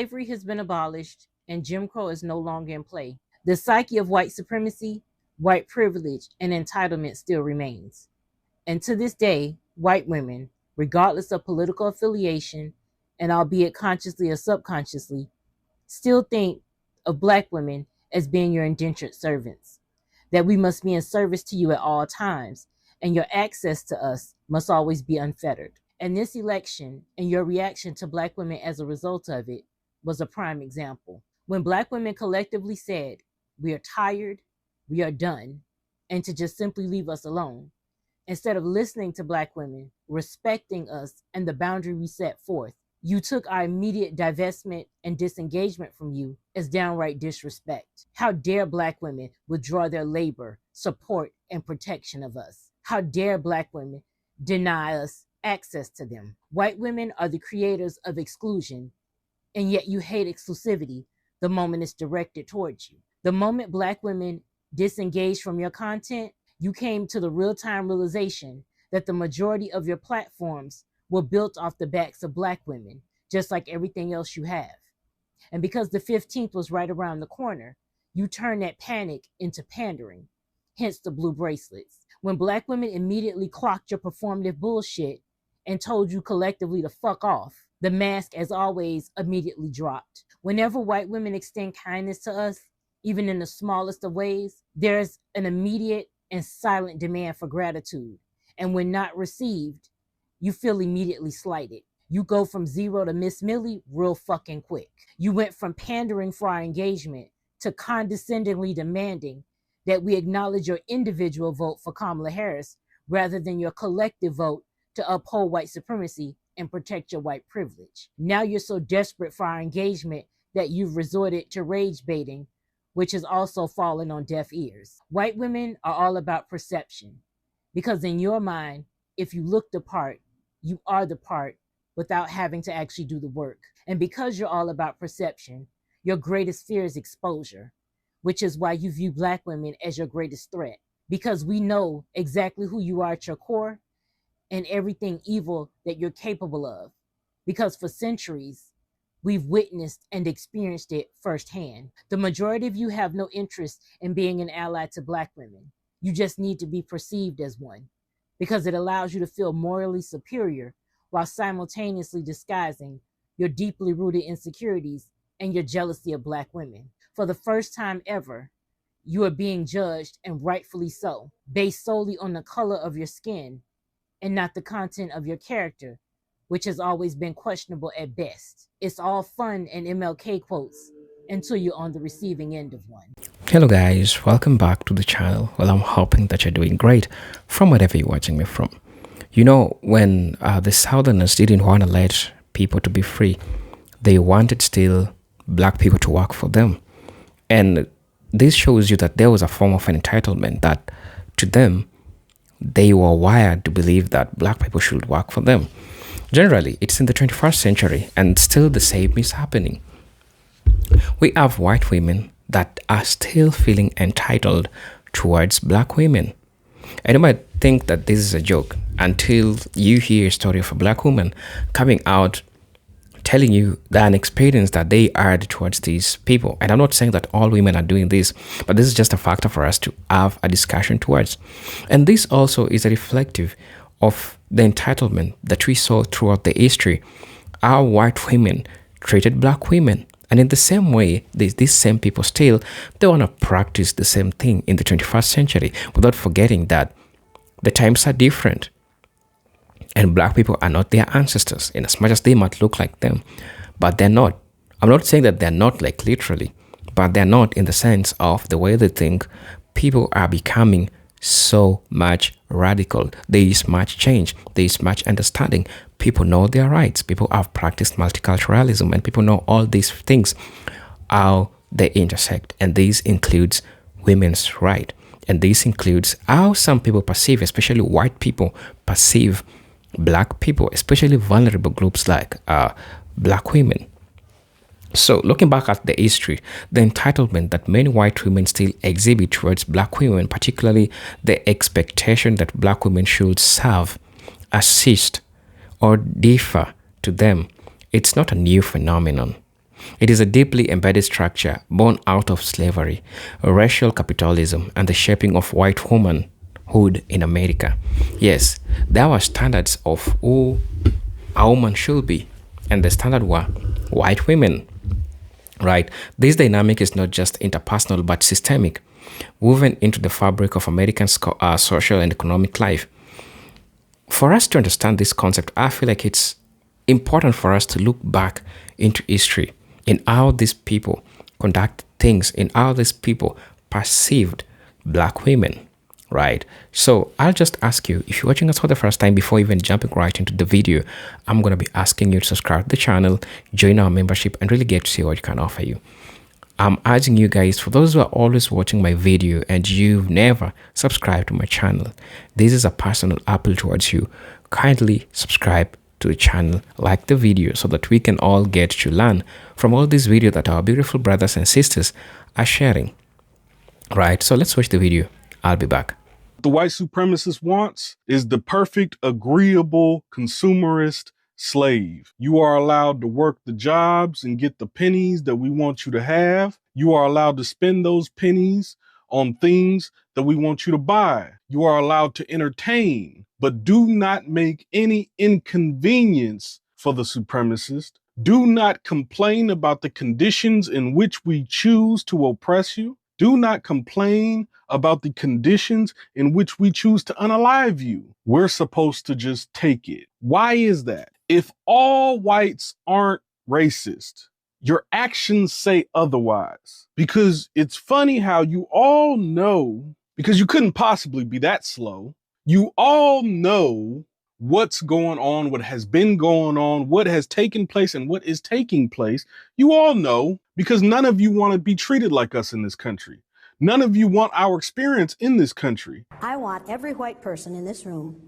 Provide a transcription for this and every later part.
Slavery has been abolished and Jim Crow is no longer in play. The psyche of white supremacy, white privilege, and entitlement still remains. And to this day, white women, regardless of political affiliation, and albeit consciously or subconsciously, still think of Black women as being your indentured servants, that we must be in service to you at all times, and your access to us must always be unfettered. And this election and your reaction to Black women as a result of it was a prime example. When Black women collectively said, "We are tired, we are done," and to just simply leave us alone, instead of listening to Black women, respecting us and the boundary we set forth, you took our immediate divestment and disengagement from you as downright disrespect. How dare Black women withdraw their labor, support, and protection of us? How dare Black women deny us access to them? White women are the creators of exclusion, and yet you hate exclusivity the moment it's directed towards you. The moment Black women disengaged from your content, you came to the real-time realization that the majority of your platforms were built off the backs of Black women, just like everything else you have. And because the 15th was right around the corner, you turned that panic into pandering, hence the blue bracelets. When Black women immediately clocked your performative bullshit and told you collectively to fuck off, the mask, as always, immediately dropped. Whenever white women extend kindness to us, even in the smallest of ways, there's an immediate and silent demand for gratitude. And when not received, you feel immediately slighted. You go from zero to Miss Millie real fucking quick. You went from pandering for our engagement to condescendingly demanding that we acknowledge your individual vote for Kamala Harris rather than your collective vote to uphold white supremacy and protect your white privilege. Now you're so desperate for our engagement that you've resorted to rage baiting, which has also fallen on deaf ears. White women are all about perception, because in your mind, if you look the part, you are the part without having to actually do the work. And because you're all about perception, your greatest fear is exposure, which is why you view Black women as your greatest threat, because we know exactly who you are at your core and everything evil that you're capable of, because for centuries, we've witnessed and experienced it firsthand. The majority of you have no interest in being an ally to Black women. You just need to be perceived as one, because it allows you to feel morally superior while simultaneously disguising your deeply rooted insecurities and your jealousy of Black women. For the first time ever, you are being judged, and rightfully so, based solely on the color of your skin and not the content of your character, which has always been questionable at best. It's all fun and MLK quotes until you're on the receiving end of one. Hello guys, welcome back to the channel. Well, I'm hoping that you're doing great from wherever you're watching me from. You know, when the Southerners didn't want to let people to be free, they wanted still Black people to work for them. And this shows you that there was a form of entitlement that to them, they were wired to believe that Black people should work for them. Generally, it's in the 21st century and still the same is happening. We have white women that are still feeling entitled towards Black women. And you might think that this is a joke until you hear a story of a Black woman coming out telling you that an experience that they had towards these people. And I'm not saying that all women are doing this, but this is just a factor for us to have a discussion towards. And this also is a reflective of the entitlement that we saw throughout the history. Our white women treated Black women. And in the same way, these same people still, they want to practice the same thing in the 21st century without forgetting that the times are different. And Black people are not their ancestors, in as much as they might look like them, but they're not. I'm not saying that they're not like literally, but they're not in the sense of the way they think. People are becoming so much radical. There is much change. There is much understanding. People know their rights. People have practiced multiculturalism, and people know all these things, how they intersect. And this includes women's right. And this includes how some people perceive, especially white people, perceive Black people, especially vulnerable groups like Black women. So looking back at the history, the entitlement that many white women still exhibit towards Black women, particularly the expectation that Black women should serve, assist, or defer to them, it's not a new phenomenon. It is a deeply embedded structure born out of slavery, racial capitalism, and the shaping of white womanhood in America. Yes, there were standards of who a woman should be, and the standard were white women. Right? This dynamic is not just interpersonal but systemic, woven into the fabric of American social and economic life. For us to understand this concept, I feel like it's important for us to look back into history in how these people conduct things, in how these people perceived black women, right? So I'll just ask you, if you're watching us for the first time, before even jumping right into the video, I'm going to be asking you to subscribe to the channel, join our membership, and really get to see what we can offer you. I'm urging you guys, for those who are always watching my video and you've never subscribed to my channel, this is a personal appeal towards you. Kindly subscribe to the channel, like the video, so that we can all get to learn from all these videos that our beautiful brothers and sisters are sharing. Right, so let's watch the video. I'll be back. The white supremacist wants is the perfect, agreeable, consumerist slave. You are allowed to work the jobs and get the pennies that we want you to have. You are allowed to spend those pennies on things that we want you to buy. You are allowed to entertain, but do not make any inconvenience for the supremacist. Do not complain about the conditions in which we choose to oppress you. Do not complain about the conditions in which we choose to unalive you. We're supposed to just take it. Why is that? If all whites aren't racist, your actions say otherwise. Because it's funny how you all know, because you couldn't possibly be that slow, you all know what's going on, what has been going on, what has taken place, and what is taking place. You all know, because none of you want to be treated like us in this country. None of you want our experience in this country. I want every white person in this room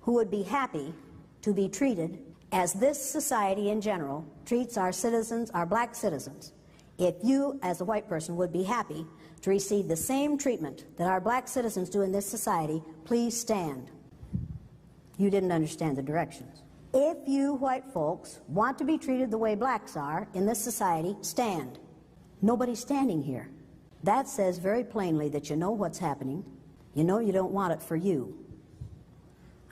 who would be happy to be treated as this society in general treats our citizens, our black citizens. If you, as a white person, would be happy to receive the same treatment that our black citizens do in this society, please stand. You didn't understand the directions. If you white folks want to be treated the way blacks are in this society, stand. Nobody's standing here. That says very plainly that you know what's happening. You know you don't want it for you.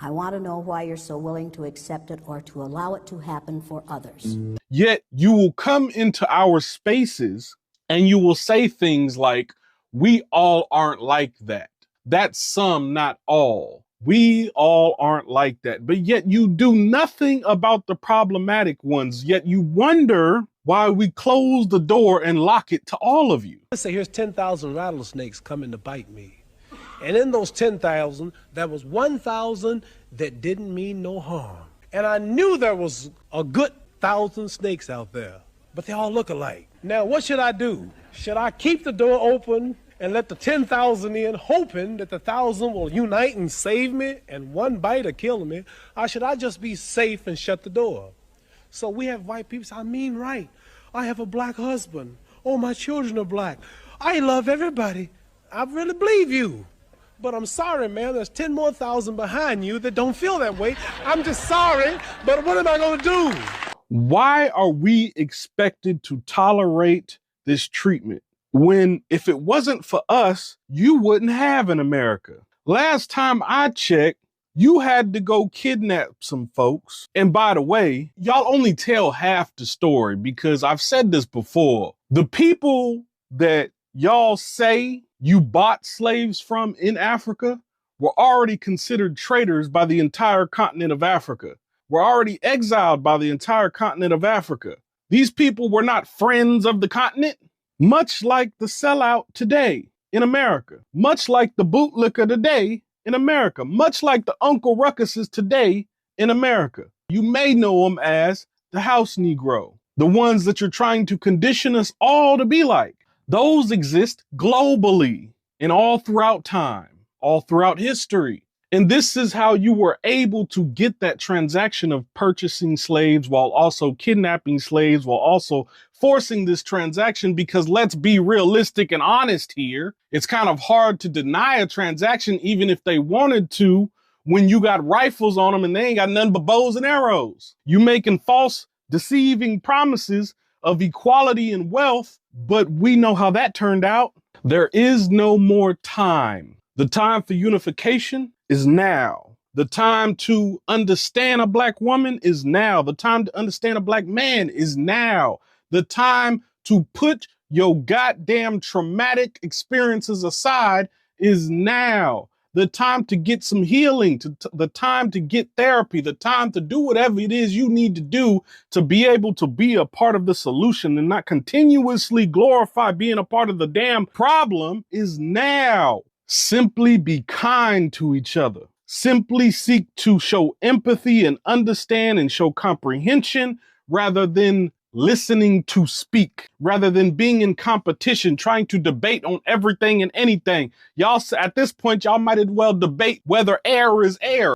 I want to know why you're so willing to accept it or to allow it to happen for others. Yet you will come into our spaces and you will say things like, we all aren't like that. That's some, not all. We all aren't like that. But yet you do nothing about the problematic ones. Yet you wonder why we close the door and lock it to all of you. Let's say here's 10,000 rattlesnakes coming to bite me. And in those 10,000, there was 1,000 that didn't mean no harm. And I knew there was a good 1,000 snakes out there, but they all look alike. Now, what should I do? Should I keep the door open and let the 10,000 in, hoping that the 1,000 will unite and save me and one bite will kill me? Or should I just be safe and shut the door? So we have white people say, I mean right. I have a black husband. Oh, my children are black. I love everybody. I really believe you. But I'm sorry, man, there's 10 more thousand behind you that don't feel that way. I'm just sorry, but what am I going to do? Why are we expected to tolerate this treatment when if it wasn't for us, you wouldn't have an America? Last time I checked, you had to go kidnap some folks. And by the way, y'all only tell half the story because I've said this before. The people that y'all say you bought slaves from in Africa were already considered traitors by the entire continent of Africa. Were already exiled by the entire continent of Africa. These people were not friends of the continent, much like the sellout today in America, much like the bootlicker today in America, much like the Uncle Ruckuses today in America. You may know them as the house Negro, the ones that you're trying to condition us all to be like. Those exist globally and all throughout time, all throughout history. And this is how you were able to get that transaction of purchasing slaves while also kidnapping slaves, while also forcing this transaction, because let's be realistic and honest here. It's kind of hard to deny a transaction, even if they wanted to, when you got rifles on them and they ain't got nothing but bows and arrows. You making false, deceiving promises of equality and wealth, but we know how that turned out. There is no more time. The time for unification is now. The time to understand a black woman is now. The time to understand a black man is now. The time to put your goddamn traumatic experiences aside is now. The time to get some healing, the time to get therapy, the time to do whatever it is you need to do to be able to be a part of the solution and not continuously glorify being a part of the damn problem is now. Simply be kind to each other. Simply seek to show empathy and understand and show comprehension rather than listening to speak, rather than being in competition, trying to debate on everything and anything. Y'all, at this point, y'all might as well debate whether air is air.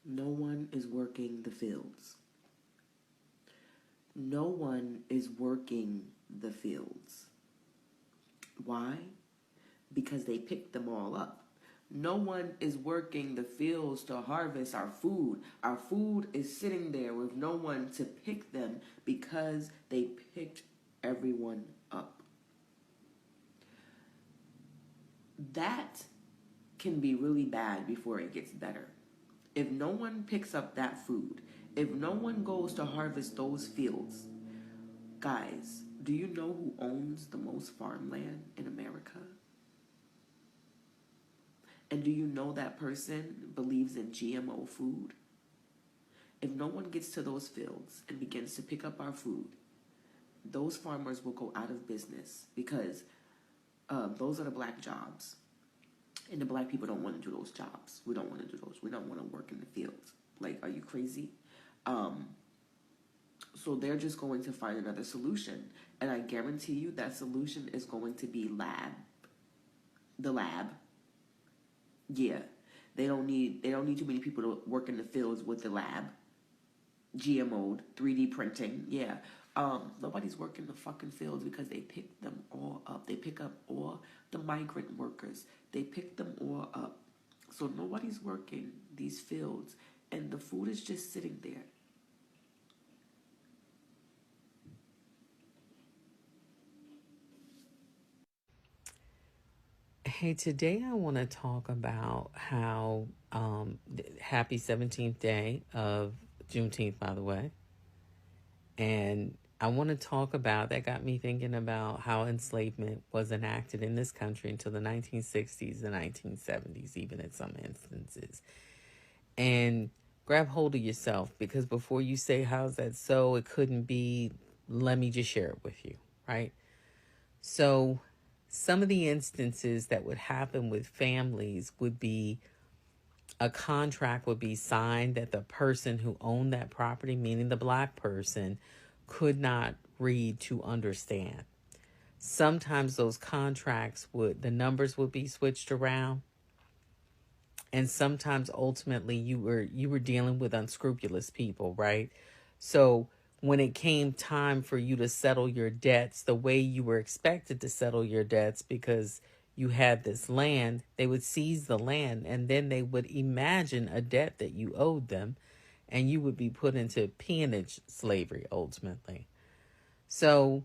No one is working the fields. No one is working the fields. Why? Because they picked them all up. No one is working the fields to harvest our food. Our food is sitting there with no one to pick them because they picked everyone up. That can be really bad before it gets better. If no one picks up that food, if no one goes to harvest those fields, guys, do you know who owns the most farmland in America? And do you know that person believes in GMO food? If no one gets to those fields and begins to pick up our food, those farmers will go out of business because those are the black jobs. And the black people don't want to do those jobs. We don't want to do those. We don't want to work in the fields. Like, are you crazy? So they're just going to find another solution. And I guarantee you that solution is going to be the lab. Yeah. They don't need too many people to work in the fields with the lab. GMO'd, 3D printing. Yeah. Nobody's working the fucking fields because they pick them all up. They pick up all the migrant workers. They pick them all up. So nobody's working these fields and the food is just sitting there. Hey, today I want to talk about how happy 17th day of Juneteenth, by the way. And I want to talk about, that got me thinking about how enslavement was enacted in this country until the 1960s, the 1970s, even in some instances. And grab hold of yourself, because before you say, how's that so, it couldn't be, let me just share it with you, right? So some of the instances that would happen with families would be a contract would be signed that the person who owned that property, meaning the black person, could not read to understand. Sometimes those contracts the numbers would be switched around. And sometimes ultimately you were dealing with unscrupulous people, right? So when it came time for you to settle your debts the way you were expected to settle your debts because you had this land, they would seize the land and then they would imagine a debt that you owed them and you would be put into peonage slavery ultimately. So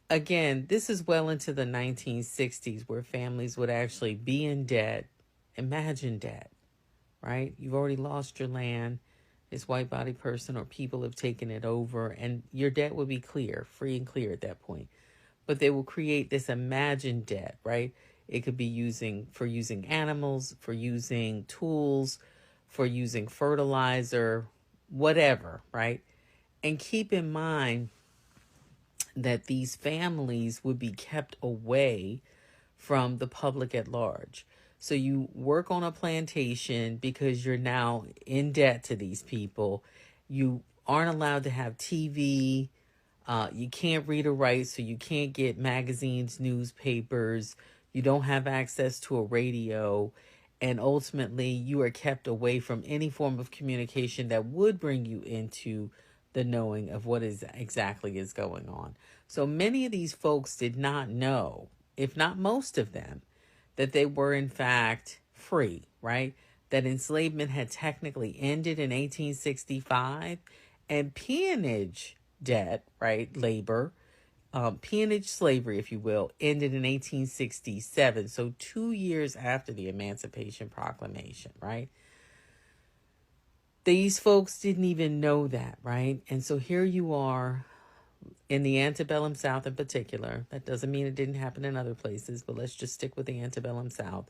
again, this is well into the 1960s where families would actually be in debt. Imagine debt, right? You've already lost your land. This white body person or people have taken it over and your debt would be clear, free and clear at that point. But they will create this imagined debt, right? It could be using animals, for using tools, for using fertilizer, whatever, right? And keep in mind that these families would be kept away from the public at large. So you work on a plantation because you're now in debt to these people. You aren't allowed to have TV. You can't read or write, so you can't get magazines, newspapers. You don't have access to a radio. And ultimately, you are kept away from any form of communication that would bring you into the knowing of what is exactly is going on. So many of these folks did not know, if not most of them, that they were in fact free, right? that enslavement had technically ended in 1865, and peonage debt, right, labor, peonage slavery, if you will, ended in 1867. So 2 years after the Emancipation Proclamation, right? These folks didn't even know that, right? And so here you are in the antebellum South in particular. That doesn't mean it didn't happen in other places, but let's just stick with the antebellum South.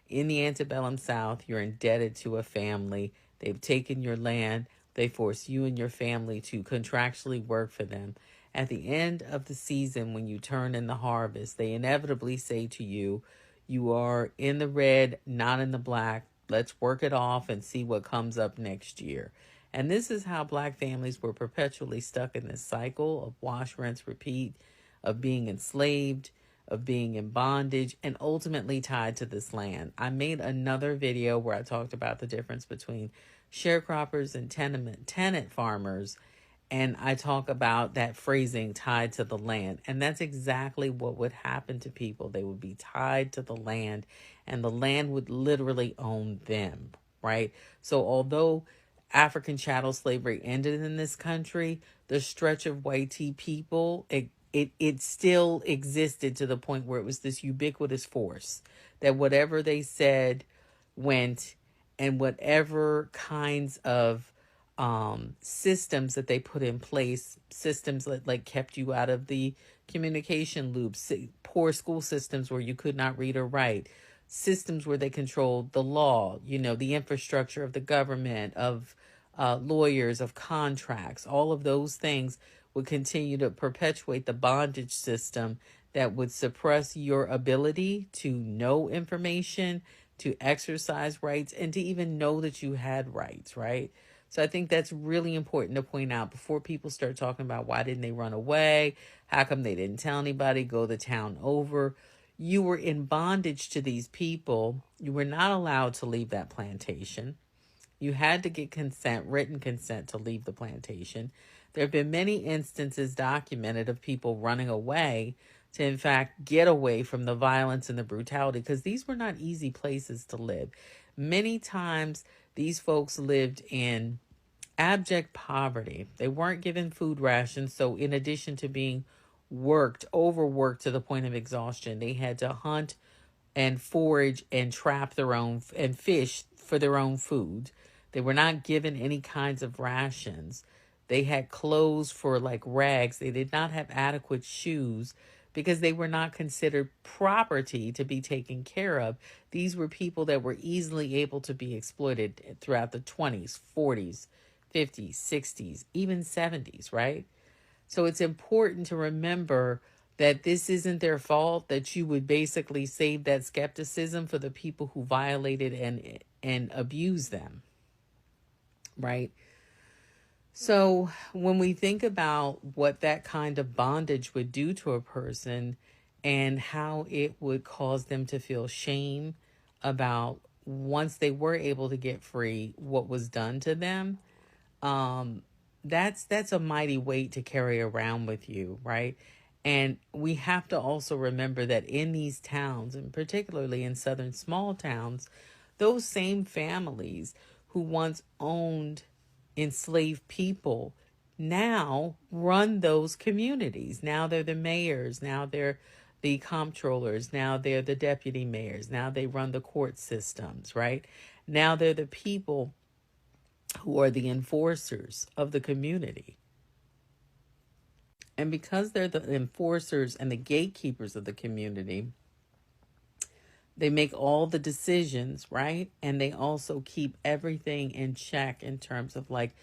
In the antebellum South, you're indebted to a family. They've taken your land. They force you and your family to contractually work for them. At the end of the season, when you turn in the harvest, they inevitably say to you, you are in the red, not in the black. Let's work it off and see what comes up next year. And this is how Black families were perpetually stuck in this cycle of wash, rinse, repeat, of being enslaved, of being in bondage, and ultimately tied to this land. I made another video where I talked about the difference between sharecroppers and tenant farmers, and I talk about that phrasing, tied to the land. And that's exactly what would happen to people. They would be tied to the land, and the land would literally own them, right? So although African chattel slavery ended in this country, the stretch of white people, it still existed to the point where it was this ubiquitous force that whatever they said went, and whatever kinds of systems that they put in place, systems that like kept you out of the communication loops, poor school systems where you could not read or write, systems where they controlled the law, the infrastructure of the government, of lawyers, of contracts, all of those things would continue to perpetuate the bondage system that would suppress your ability to know information, to exercise rights, and to even know that you had rights, right? So I think that's really important to point out before people start talking about why didn't they run away? How come they didn't tell anybody, go the town over? You were in bondage to these people. You were not allowed to leave that plantation. You had to get consent, written consent, to leave the plantation. There have been many instances documented of people running away to, in fact, get away from the violence and the brutality, because these were not easy places to live. Many times, these folks lived in abject poverty. They weren't given food rations, so in addition to being overworked to the point of exhaustion, they had to hunt and forage and trap their own and fish for their own food. They were not given any kinds of rations. They had clothes for like rags. They did not have adequate shoes because they were not considered property to be taken care of. These were people that were easily able to be exploited throughout the 20s, 40s, 50s, 60s, even 70s, right? So it's important to remember that this isn't their fault, that you would basically save that skepticism for the people who violated and abused them, right? So when we think about what that kind of bondage would do to a person and how it would cause them to feel shame about once they were able to get free, what was done to them, that's a mighty weight to carry around with you, right? And we have to also remember that in these towns, and particularly in southern small towns, those same families who once owned enslaved people now run those communities. Now they're the mayors, now they're the comptrollers, now they're the deputy mayors, now they run the court systems, right? Now they're the people who are the enforcers of the community. And because they're the enforcers and the gatekeepers of the community, they make all the decisions, right? And they also keep everything in check in terms of like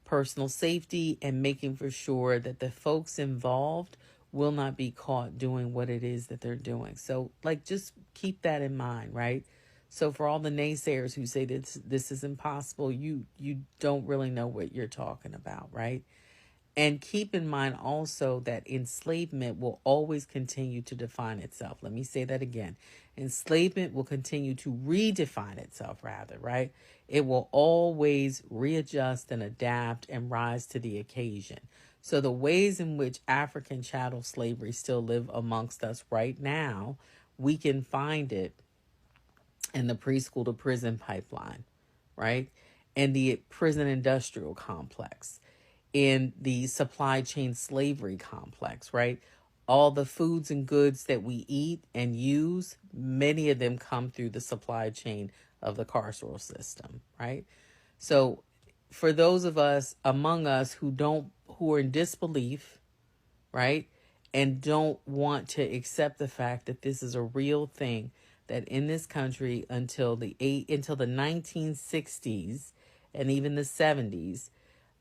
personal safety and making for sure that the folks involved will not be caught doing what it is that they're doing. So like, just keep that in mind, right? So for all the naysayers who say this is impossible, you don't really know what you're talking about, right? And keep in mind also that enslavement will always continue to define itself. Let me say that again. Enslavement will continue to redefine itself, rather, right? It will always readjust and adapt and rise to the occasion. So the ways in which African chattel slavery still live amongst us right now, we can find it in the preschool to prison pipeline. right? And the prison industrial complex, in the supply chain slavery complex, right? All the foods and goods that we eat and use, many of them come through the supply chain of the carceral system, right? So for those of us among us who are in disbelief, right? And don't want to accept the fact that this is a real thing, that in this country until the 1960s and even the 70s,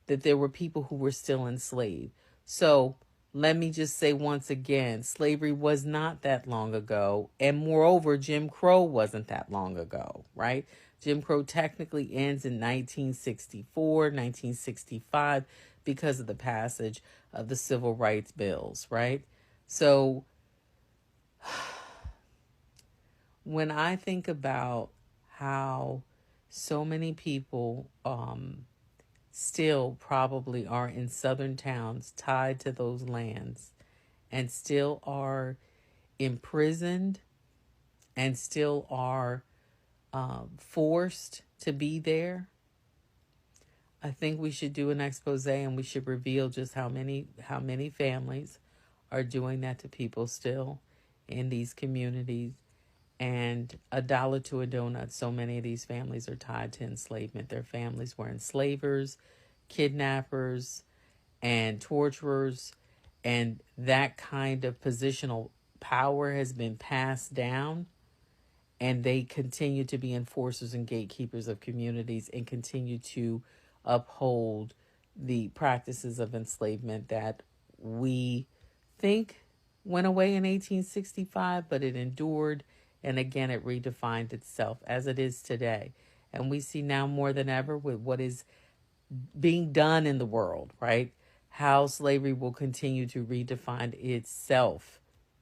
that there were people who were still enslaved. So let me just say once again, slavery was not that long ago. And moreover, Jim Crow wasn't that long ago, right? Jim Crow technically ends in 1964, 1965, because of the passage of the Civil Rights Bills, right? So when I think about how so many people still probably are in southern towns tied to those lands and still are imprisoned and still are forced to be there, I think we should do an expose and we should reveal just how many families are doing that to people still in these communities. And $1 to a donut, so many of these families are tied to enslavement. Their families were enslavers, kidnappers, and torturers, and that kind of positional power has been passed down, and they continue to be enforcers and gatekeepers of communities and continue to uphold the practices of enslavement that we think went away in 1865, but it endured, and again it redefined itself as it is today. And we see now more than ever with what is being done in the world, right? How slavery will continue to redefine itself,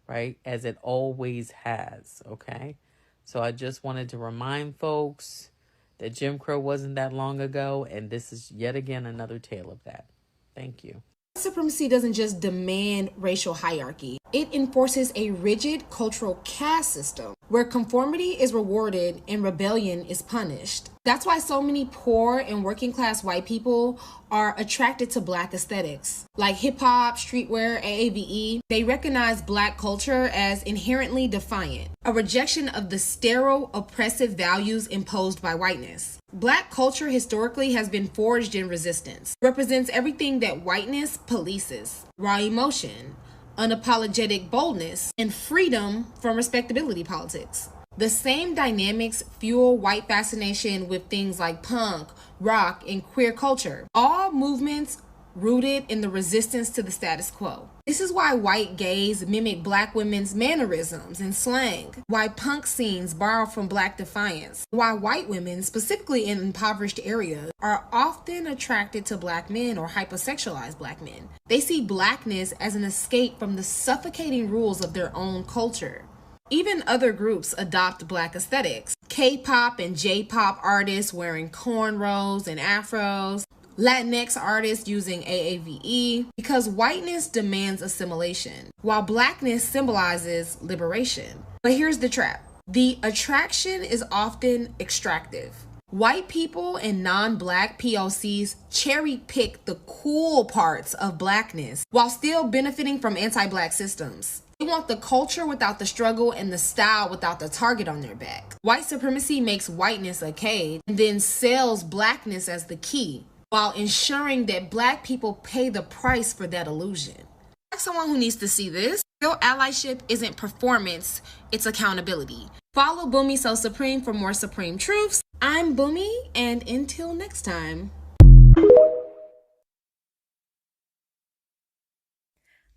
right? As it always has, okay? So I just wanted to remind folks that Jim Crow wasn't that long ago, and this is yet again another tale of that. Thank you. Supremacy doesn't just demand racial hierarchy. It enforces a rigid cultural caste system where conformity is rewarded and rebellion is punished. That's why so many poor and working class white people are attracted to black aesthetics. Like hip hop, streetwear, AAVE, they recognize black culture as inherently defiant, a rejection of the sterile, oppressive values imposed by whiteness. Black culture historically has been forged in resistance, represents everything that whiteness polices: raw emotion, unapologetic boldness, and freedom from respectability politics. The same dynamics fuel white fascination with things like punk, rock, and queer culture, all movements rooted in the resistance to the status quo. This is why white gays mimic black women's mannerisms and slang, why punk scenes borrow from black defiance, why white women, specifically in impoverished areas, are often attracted to black men or hypersexualized black men. They see blackness as an escape from the suffocating rules of their own culture. Even other groups adopt black aesthetics. K-pop and J-pop artists wearing cornrows and afros, Latinx artists using AAVE, because whiteness demands assimilation, while blackness symbolizes liberation. But here's the trap. The attraction is often extractive. White people and non-black POCs cherry pick the cool parts of blackness while still benefiting from anti-black systems. They want the culture without the struggle and the style without the target on their back. White supremacy makes whiteness a cage and then sells blackness as the key, while ensuring that black people pay the price for that illusion. Like someone who needs to see this, real allyship isn't performance, it's accountability. Follow Boomy So Supreme for more supreme truths. I'm Boomy, and until next time.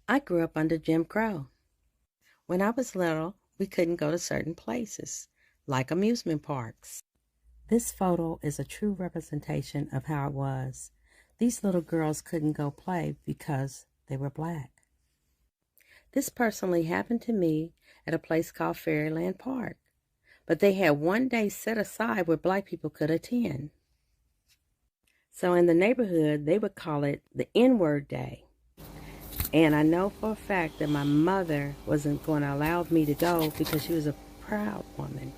I grew up under Jim Crow. When I was little, we couldn't go to certain places, like amusement parks. This photo is a true representation of how it was. These little girls couldn't go play because they were black. This personally happened to me at a place called Fairyland Park, but they had one day set aside where black people could attend. So in the neighborhood, they would call it the N-word day. And I know for a fact that my mother wasn't going to allow me to go because she was a proud woman.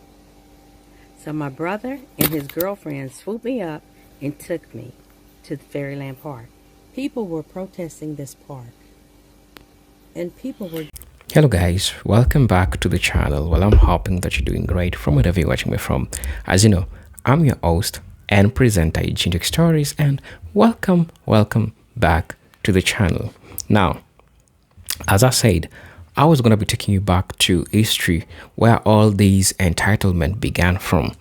So my brother and his girlfriend swooped me up and took me to the Fairyland Park. People were protesting this park, and people were... Hello guys, welcome back to the channel. Well, I'm hoping that you're doing great from wherever you're watching me from. As you know, I'm your host and presenter Ejintic Stories, and welcome back to the channel. Now, as I said, I was going to be taking you back to history where all these entitlement began from.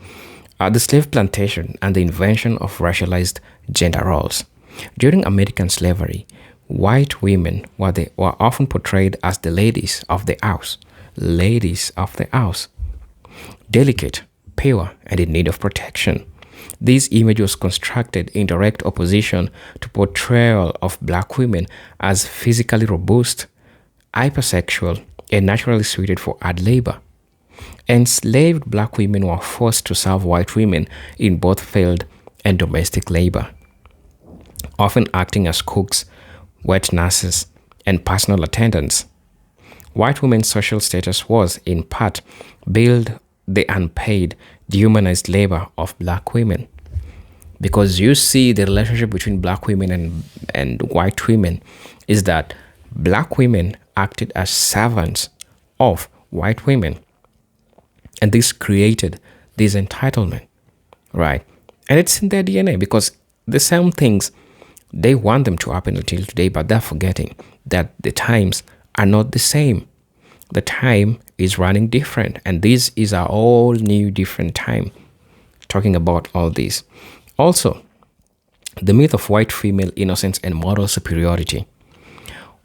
The slave plantation and the invention of racialized gender roles. During American slavery, white women were often portrayed as the ladies of the house. Ladies of the house. Delicate, pure, and in need of protection. This image was constructed in direct opposition to portrayal of black women as physically robust, hypersexual, and naturally suited for hard labor. Enslaved black women were forced to serve white women in both field and domestic labor, often acting as cooks, wet nurses, and personal attendants. White women's social status was, in part, billed the unpaid, dehumanized labor of black women. Because you see the relationship between black women and white women is that black women acted as servants of white women. And this created this entitlement, right? And it's in their DNA because the same things, they want them to happen until today, but they're forgetting that the times are not the same. The time is running different, and this is a whole new different time. Talking about all this. Also, the myth of white female innocence and moral superiority.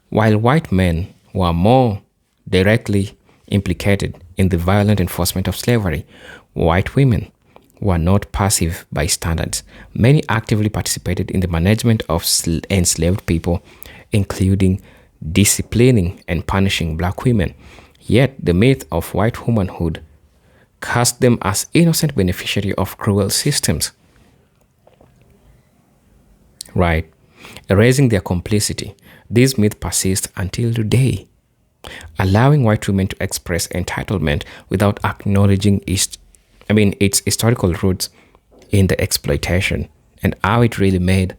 While white men were more directly implicated in the violent enforcement of slavery, white women were not passive bystanders. Many actively participated in the management of enslaved people, including disciplining and punishing black women. Yet the myth of white womanhood cast them as innocent beneficiaries of cruel systems, right? Erasing their complicity. This myth persists until today, allowing white women to express entitlement without acknowledging its historical roots in the exploitation and how it really made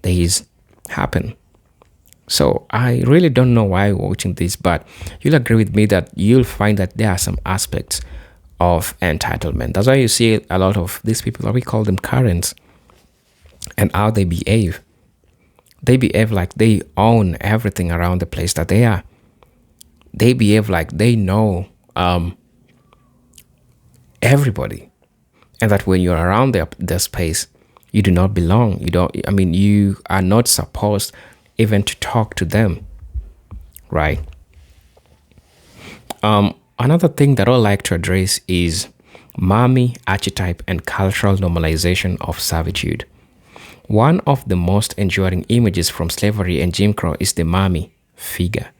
this happen. So I really don't know why you're watching this, but you'll agree with me that you'll find that there are some aspects of entitlement. That's why you see a lot of these people, we call them Karens, and how they behave. They behave like they own everything around the place that they are. They behave like they know everybody, and that when you're around their space, you do not belong. You are not supposed even to talk to them, right? Another thing that I'd like to address is mommy archetype and cultural normalization of servitude. One of the most enduring images from slavery and Jim Crow is the mommy figure.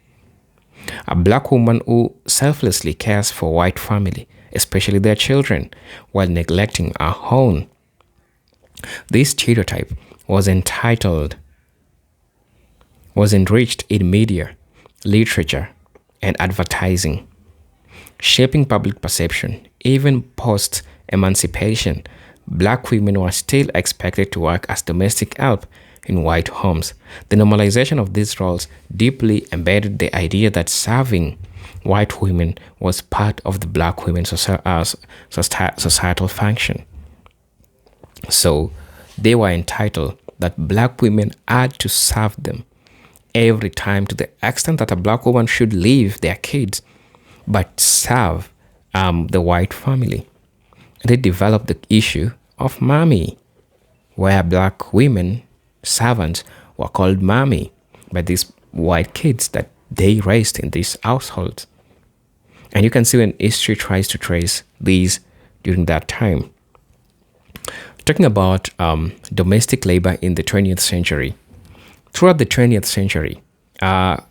A black woman who selflessly cares for white family, especially their children, while neglecting her own. This stereotype was enriched in media, literature, and advertising, shaping public perception. Even post-emancipation, black women were still expected to work as domestic help in white homes. The normalization of these roles deeply embedded the idea that serving white women was part of the black women's societal function. So they were entitled that black women had to serve them every time, to the extent that a black woman should leave their kids but serve the white family. They developed the issue of mommy, where black women servants were called mommy by these white kids that they raised in these households. And you can see when history tries to trace these during that time. Talking about domestic labor in the 20th century. Throughout the 20th century,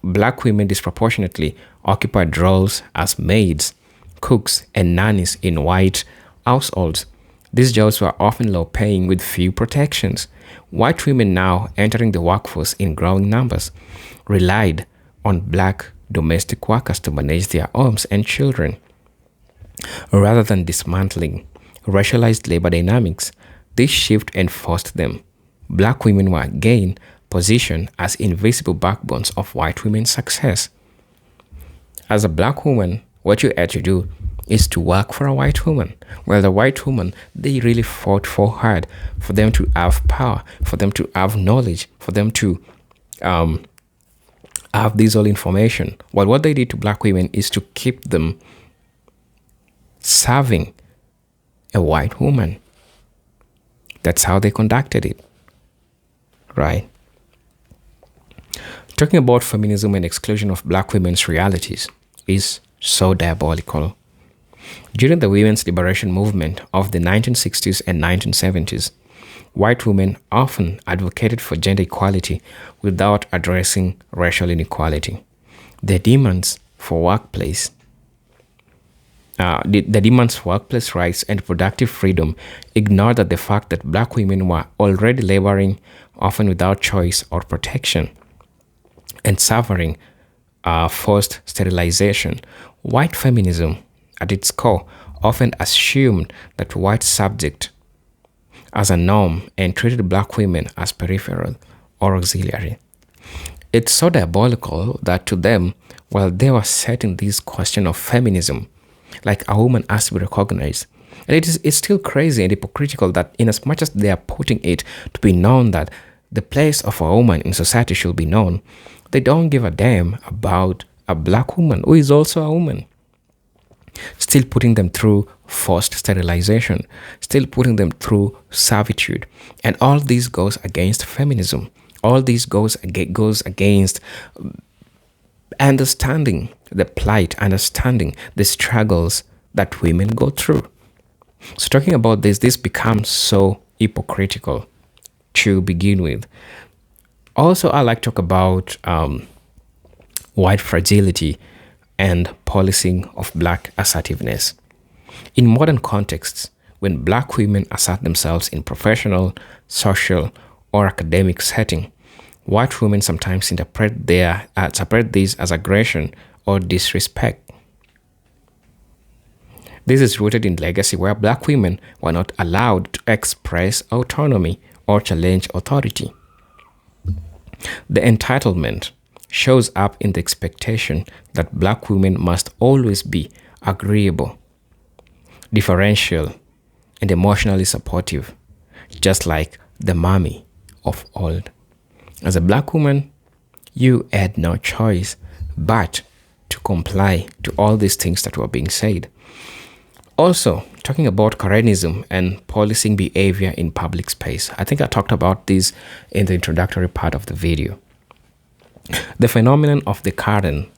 black women disproportionately occupied roles as maids, cooks, and nannies in white households. These jobs were often low-paying with few protections. White women, now entering the workforce in growing numbers, relied on black domestic workers to manage their homes and children. Rather than dismantling racialized labor dynamics. This shift enforced them. Black women were again positioned as invisible backbones of white women's success. As a black woman, what you had to do is to work for a white woman. Well, the white woman, they really fought for hard for them to have power, for them to have knowledge, for them to have this all information. Well, what they did to black women is to keep them serving a white woman. That's how they conducted it, right? Talking about feminism and exclusion of black women's realities is so diabolical. During the women's liberation movement of the 1960s and 1970s, white women often advocated for gender equality without addressing racial inequality. Their demands for workplace rights and productive freedom ignored the fact that black women were already laboring, often without choice or protection, and suffering forced sterilization. White feminism, at its core, often assumed that white subject as a norm and treated black women as peripheral or auxiliary. It's so diabolical that to them, while they were setting this question of feminism, like a woman has to be recognized, and it's still crazy and hypocritical that in as much as they are putting it to be known that the place of a woman in society should be known, they don't give a damn about a black woman who is also a woman. Still putting them through forced sterilization, still putting them through servitude. And all this goes against feminism. All this goes against understanding the plight, understanding the struggles that women go through. So talking about this becomes so hypocritical to begin with. Also, I like to talk about white fragility and policing of black assertiveness. In modern contexts, when black women assert themselves in professional, social, or academic setting, white women sometimes interpret this as aggression or disrespect. This is rooted in legacy where black women were not allowed to express autonomy or challenge authority. The entitlement shows up in the expectation that black women must always be agreeable, differential, and emotionally supportive, just like the mommy of old. As a black woman, you had no choice but to comply to all these things that were being said. Also, talking about Karenism and policing behavior in public space. I think I talked about this in the introductory part of the video. The phenomenon of the Karen,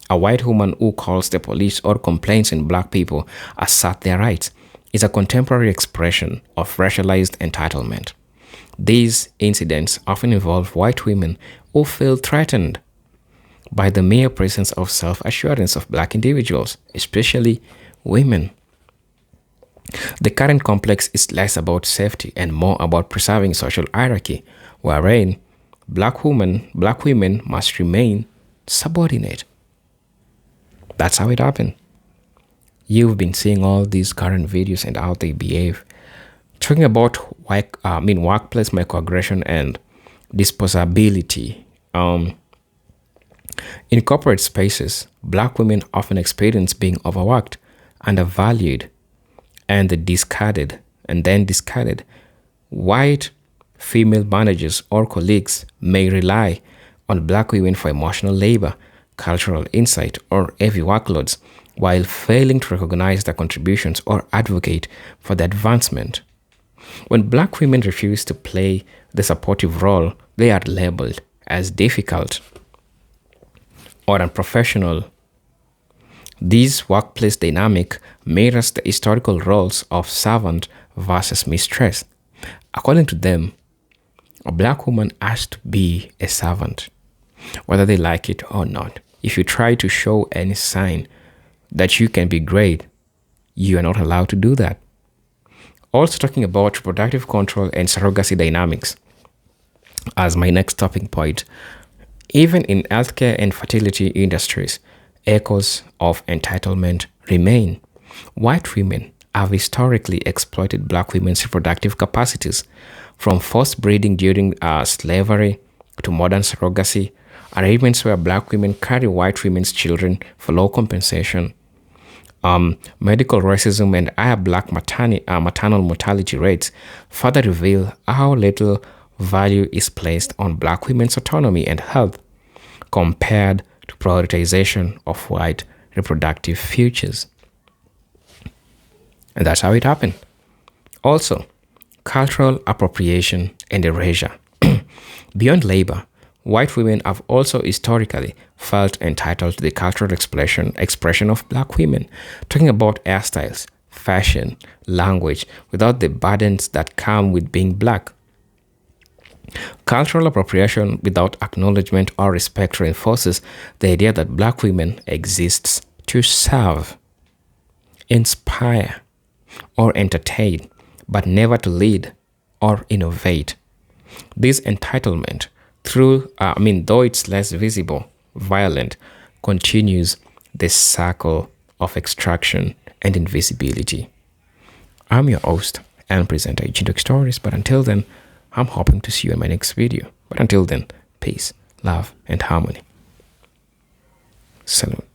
a white woman who calls the police or complains in black people assert their rights, is a contemporary expression of racialized entitlement. These incidents often involve white women who feel threatened by the mere presence of self-assurance of black individuals, especially women. The current complex is less about safety and more about preserving social hierarchy, wherein black women must remain subordinate. That's how it happened. You've been seeing all these current videos and how they behave. Talking about workplace microaggression and disposability. In corporate spaces, black women often experience being overworked, undervalued, and discarded. White female managers or colleagues may rely on black women for emotional labor, cultural insight, or heavy workloads, while failing to recognize their contributions or advocate for the advancement. When black women refuse to play the supportive role, they are labeled as difficult or unprofessional. This workplace dynamic mirrors the historical roles of servant versus mistress. According to them, a black woman has to be a servant, whether they like it or not. If you try to show any sign that you can be great, you are not allowed to do that. Also talking about reproductive control and surrogacy dynamics as my next topic point. Even in healthcare and fertility industries, echoes of entitlement remain. White women have historically exploited black women's reproductive capacities, from forced breeding during slavery to modern surrogacy, arrangements where black women carry white women's children for low compensation, medical racism, and higher black maternal mortality rates further reveal how little value is placed on black women's autonomy and health compared to prioritization of white reproductive futures. And that's how it happened. Also, cultural appropriation and erasure. Beyond labor, white women have also historically felt entitled to the cultural expression of black women, talking about hairstyles, fashion, language, without the burdens that come with being black. Cultural appropriation without acknowledgement or respect reinforces the idea that black women exists to serve, inspire, or entertain, but never to lead or innovate. This entitlement, though it's less visible, violent, continues this circle of extraction and invisibility. I'm your host and presenter, Chintok Stories, but until then, I'm hoping to see you in my next video. But until then, peace, love, and harmony. Salute.